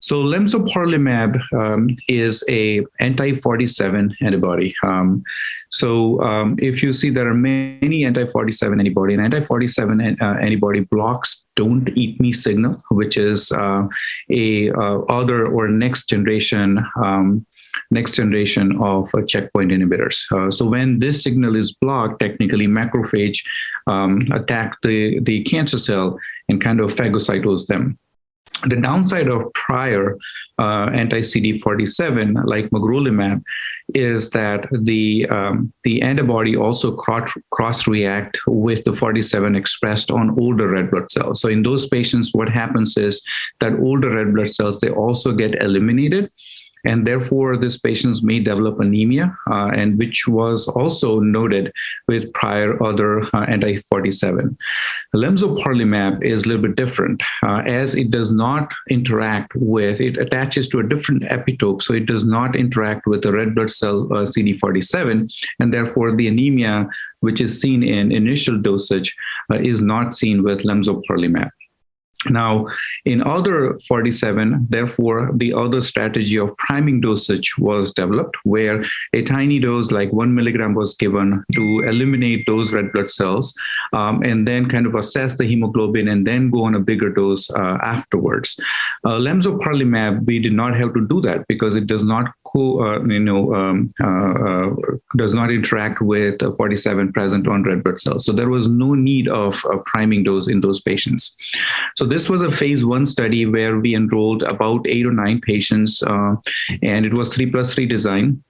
So Lemzoparlimab is a anti-47 antibody. If you see, there are many anti-47 antibody, and anti-47 antibody blocks don't eat me signal, which is a other or next generation of checkpoint inhibitors. So when this signal is blocked, technically macrophage attack the cancer cell and kind of phagocytose them. The downside of prior anti-CD47, like Magrolimab, is that the antibody also cross-react with the 47 expressed on older red blood cells. So in those patients, what happens is that older red blood cells, they also get eliminated. And therefore, these patients may develop anemia, and which was also noted with prior other anti-47. Lemzoparlimab is a little bit different, as it does not interact with, it attaches to a different epitope, so it does not interact with the red blood cell CD47, and therefore the anemia, which is seen in initial dosage, is not seen with Lemzoparlimab. Now, in other 47, therefore, the other strategy of priming dosage was developed, where a tiny dose, like 1 milligram, was given to eliminate those red blood cells, and then kind of assess the hemoglobin, and then go on a bigger dose afterwards. Lemzoparlimab, we did not have to do that because it does not does not interact with 47 present on red blood cells. So there was no need of priming dose in those patients. So this was a phase 1 study where we enrolled about 8 or 9 patients, and it was 3+3 design.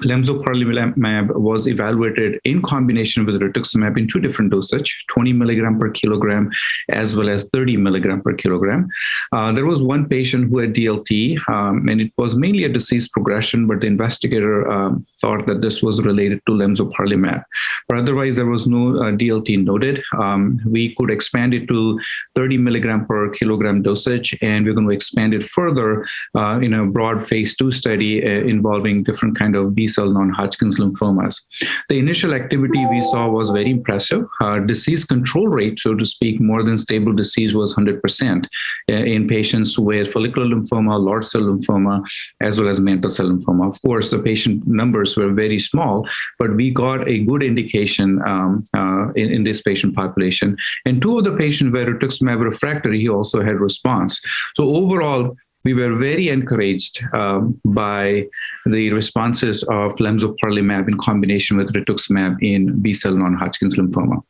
Lemzoparlimab was evaluated in combination with rituximab in 2 different dosage, 20 milligram per kilogram as well as 30 milligram per kilogram. There was one patient who had DLT, and it was mainly a disease progression, but the investigator thought that this was related to Lemzoparlimab. But otherwise, there was no DLT noted. We could expand it to 30 milligram per kilogram dosage, and we're going to expand it further in a broad phase 2 study involving different kind of B-cell non-Hodgkin's lymphomas. The initial activity we saw was very impressive. Disease control rate, so to speak, more than stable disease, was 100% in patients with follicular lymphoma, large cell lymphoma, as well as mantle cell lymphoma. Of course, the patient numbers were very small, but we got a good indication in this patient population. And 2 of the patients were rituximab refractory. He also had response. So overall, we were very encouraged by the responses of Lemzoparlimab in combination with rituximab in B-cell non-Hodgkin's lymphoma.